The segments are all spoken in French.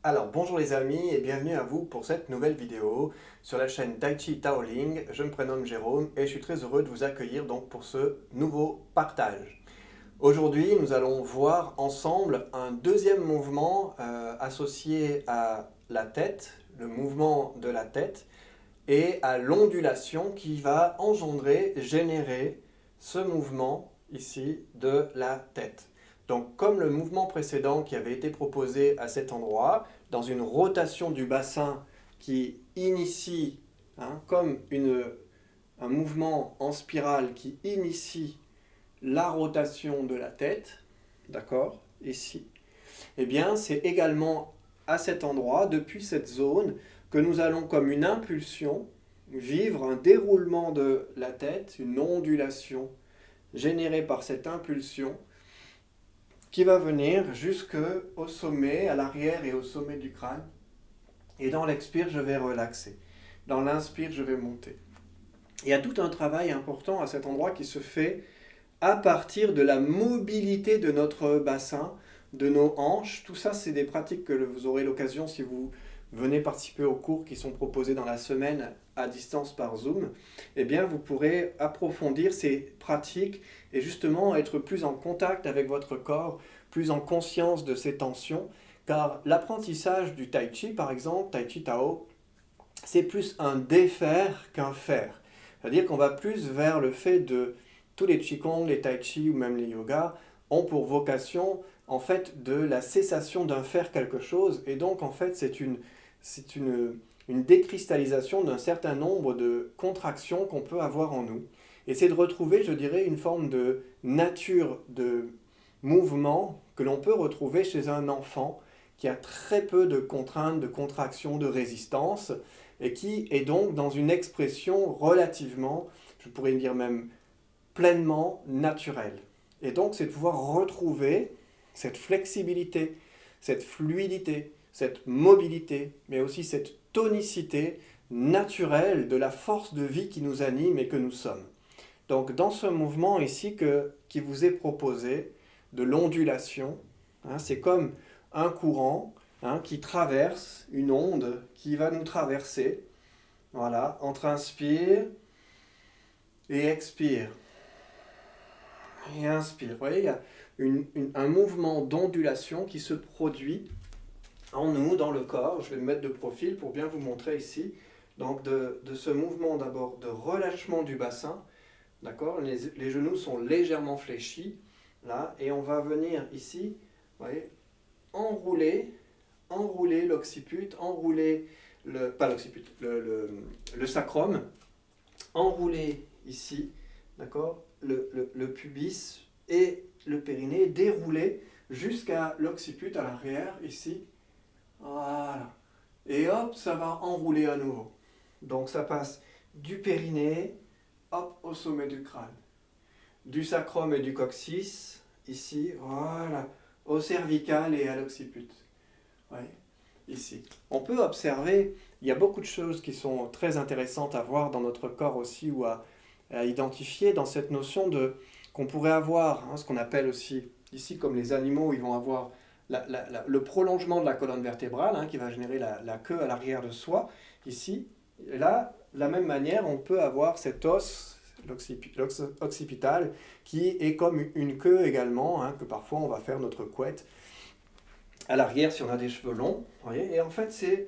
Alors bonjour les amis et bienvenue à vous pour cette nouvelle vidéo sur la chaîne Tai Chi Taoling. Je me prénomme Jérôme et je suis très heureux de vous accueillir donc pour ce nouveau partage. Aujourd'hui nous allons voir ensemble un deuxième mouvement associé à la tête, le mouvement de la tête et à l'ondulation qui va générer ce mouvement ici de la tête. Donc comme le mouvement précédent qui avait été proposé à cet endroit, dans une rotation du bassin qui initie, comme un mouvement en spirale qui initie la rotation de la tête, d'accord, ici, eh bien c'est également à cet endroit, depuis cette zone, que nous allons comme une impulsion vivre un déroulement de la tête, une ondulation générée par cette impulsion qui va venir jusqu'au sommet, à l'arrière et au sommet du crâne. Et dans l'expire, je vais relaxer. Dans l'inspire, je vais monter. Il y a tout un travail important à cet endroit qui se fait à partir de la mobilité de notre bassin, de nos hanches. Tout ça, c'est des pratiques que vous aurez l'occasion, si vous venez participer aux cours qui sont proposés dans la semaine à distance par Zoom, eh bien, vous pourrez approfondir ces pratiques et justement être plus en contact avec votre corps, plus en conscience de ces tensions, car l'apprentissage du Tai Chi, par exemple, Tai Chi Tao, c'est plus un défaire qu'un faire. C'est-à-dire qu'on va plus vers le fait de tous les Qigong, les Tai Chi ou même les yogas ont pour vocation en fait de la cessation d'un faire quelque chose et donc en fait c'est une décristallisation d'un certain nombre de contractions qu'on peut avoir en nous. Et c'est de retrouver, je dirais, une forme de nature de mouvement que l'on peut retrouver chez un enfant qui a très peu de contraintes, de contractions, de résistance, et qui est donc dans une expression relativement, je pourrais dire même pleinement naturelle. Et donc c'est de pouvoir retrouver cette flexibilité, cette fluidité, cette mobilité, mais aussi cette tonicité naturelle de la force de vie qui nous anime et que nous sommes. Donc dans ce mouvement ici qui vous est proposé, de l'ondulation, c'est comme un courant qui traverse une onde qui va nous traverser, voilà, entre inspire et expire. Et inspire. Vous voyez, il y a un mouvement d'ondulation qui se produit en nous, dans le corps. Je vais me mettre de profil pour bien vous montrer ici. Donc de ce mouvement d'abord de relâchement du bassin, d'accord, les genoux sont légèrement fléchis, là, et on va venir ici, vous voyez, enrouler l'occiput, enrouler pas l'occiput, le sacrum, enrouler ici, d'accord, le pubis et le périnée, dérouler jusqu'à l'occiput à l'arrière, ici, voilà. Et hop, ça va enrouler à nouveau. Donc ça passe du périnée, hop, au sommet du crâne. Du sacrum et du coccyx, ici, voilà, au cervical et à l'occiput. Ouais, ici. On peut observer, il y a beaucoup de choses qui sont très intéressantes à voir dans notre corps aussi ou à identifier dans cette notion qu'on pourrait avoir, ce qu'on appelle aussi, ici comme les animaux, ils vont avoir le prolongement de la colonne vertébrale qui va générer la queue à l'arrière de soi, ici. Et là, de la même manière, on peut avoir cet os, l'occiput occipital, qui est comme une queue également, que parfois on va faire notre couette à l'arrière si on a des cheveux longs. Voyez, et en fait, c'est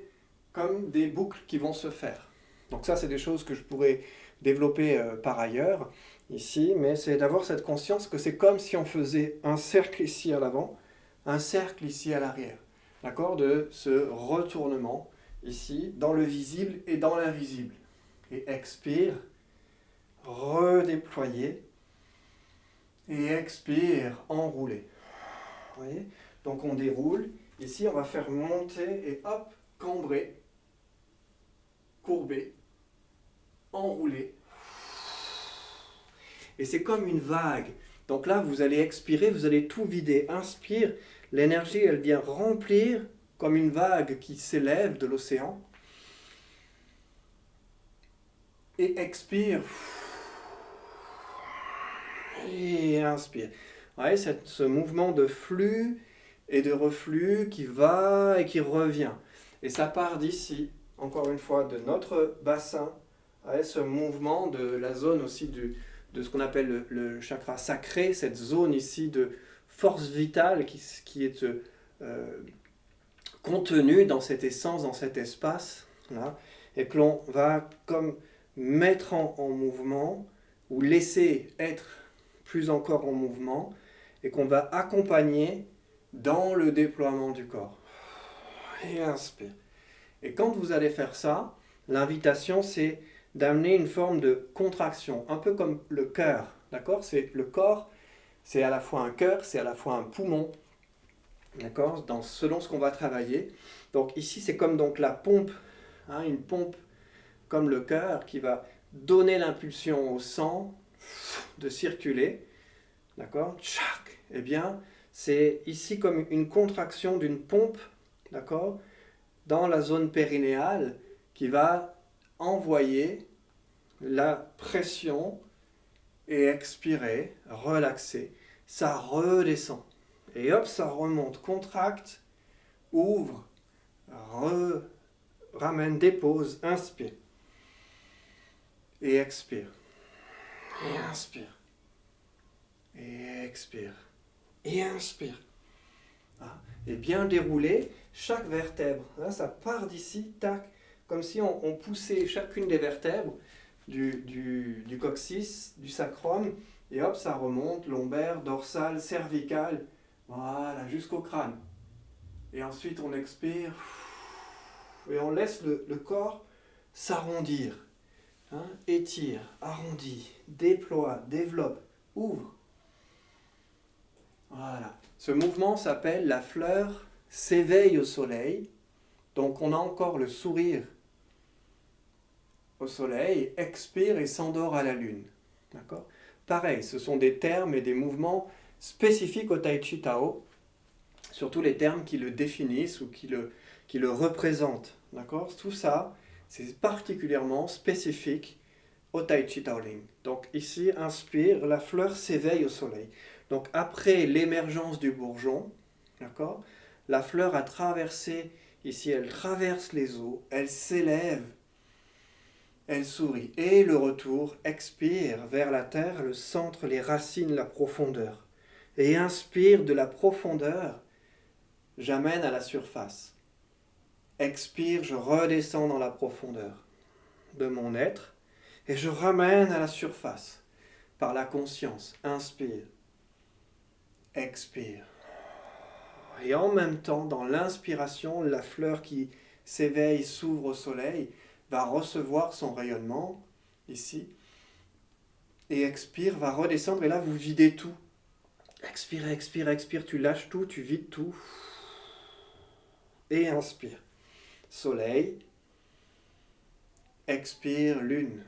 comme des boucles qui vont se faire. Donc ça, c'est des choses que je pourrais développer par ailleurs ici, mais c'est d'avoir cette conscience que c'est comme si on faisait un cercle ici à l'avant, un cercle ici à l'arrière, d'accord, de ce retournement ici dans le visible et dans l'invisible. Et expire, redéployer, et expire, enrouler. Vous voyez, donc on déroule, ici on va faire monter et hop, cambrer, courber, enrouler. Et c'est comme une vague. Donc là, vous allez expirer, vous allez tout vider. Inspire, l'énergie, elle vient remplir comme une vague qui s'élève de l'océan. Et expire. Et inspire. Vous voyez, ce mouvement de flux et de reflux qui va et qui revient. Et ça part d'ici, encore une fois, de notre bassin, avec ce mouvement de la zone aussi de ce qu'on appelle le chakra sacré, cette zone ici de force vitale qui est contenue dans cette essence, dans cet espace, là, et que l'on va comme mettre en mouvement, ou laisser être plus encore en mouvement, et qu'on va accompagner dans le déploiement du corps. Et inspire. Et quand vous allez faire ça, l'invitation c'est d'amener une forme de contraction, un peu comme le cœur, d'accord? C'est le corps, c'est à la fois un cœur, c'est à la fois un poumon, d'accord? Selon ce qu'on va travailler. Donc ici c'est comme donc la pompe, hein, une pompe comme le cœur qui va donner l'impulsion au sang de circuler, d'accord? Tchac. Eh bien, c'est ici comme une contraction d'une pompe, d'accord, dans la zone périnéale qui va envoyer la pression et expirer, relaxer. Ça redescend. Et hop, ça remonte, contracte, ouvre, ramène, dépose, inspire. Et expire. Et inspire. Et expire. Et inspire. Et bien déroulé, chaque vertèbre. Là, ça part d'ici, tac, comme si on poussait chacune des vertèbres du coccyx, du sacrum, et hop, ça remonte, lombaire, dorsale, cervicale, voilà, jusqu'au crâne. Et ensuite, on expire, et on laisse le corps s'arrondir. Hein, étire, arrondit, déploie, développe, ouvre. Voilà. Ce mouvement s'appelle la fleur s'éveille au soleil. Donc on a encore le sourire au soleil, expire et s'endort à la lune. D'accord ? Pareil, ce sont des termes et des mouvements spécifiques au Tai Chi Tao, surtout les termes qui le définissent ou qui le représentent. D'accord ? Tout ça, c'est particulièrement spécifique au Tai Chi Taoling. Donc ici, inspire, la fleur s'éveille au soleil. Donc après l'émergence du bourgeon, d'accord, la fleur a traversé, ici elle traverse les eaux, elle s'élève, elle sourit. Et le retour, expire vers la terre, le centre, les racines, la profondeur. Et inspire de la profondeur, j'amène à la surface. Expire, je redescends dans la profondeur de mon être et je ramène à la surface par la conscience. Inspire. Expire. Et en même temps, dans l'inspiration, la fleur qui s'éveille, s'ouvre au soleil, va recevoir son rayonnement, ici, et expire, va redescendre, et là vous videz tout. Expire, expire, expire, tu lâches tout, tu vides tout. Et inspire. Soleil. Expire, lune.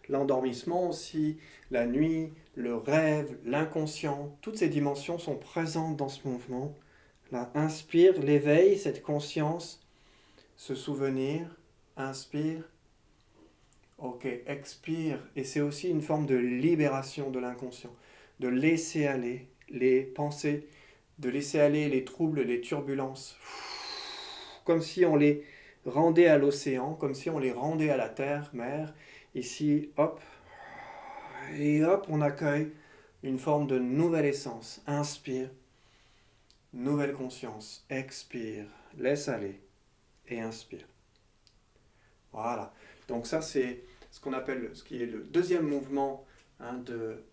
L'endormissement aussi, la nuit, le rêve, l'inconscient, toutes ces dimensions sont présentes dans ce mouvement. Là, inspire, l'éveil, cette conscience, ce souvenir, inspire, ok, expire, et c'est aussi une forme de libération de l'inconscient, de laisser aller les pensées, de laisser aller les troubles, les turbulences, comme si on les rendait à l'océan, comme si on les rendait à la terre, mer. Ici, hop, et hop, on accueille une forme de nouvelle essence. Inspire, nouvelle conscience. Expire, laisse aller et inspire. Voilà. Donc ça, c'est ce qu'on appelle, ce qui est le deuxième mouvement, hein,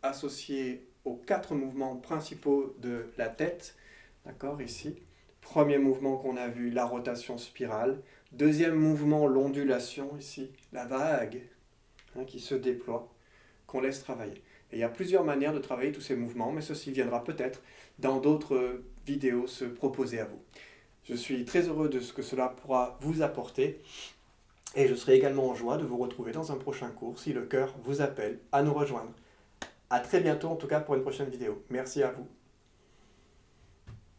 associé aux 4 mouvements principaux de la tête. D'accord, ici. Premier mouvement qu'on a vu, la rotation spirale. Deuxième mouvement, l'ondulation, ici, la vague, hein, qui se déploie, qu'on laisse travailler. Et il y a plusieurs manières de travailler tous ces mouvements, mais ceci viendra peut-être dans d'autres vidéos se proposer à vous. Je suis très heureux de ce que cela pourra vous apporter, et je serai également en joie de vous retrouver dans un prochain cours si le cœur vous appelle à nous rejoindre. À très bientôt en tout cas pour une prochaine vidéo. Merci à vous.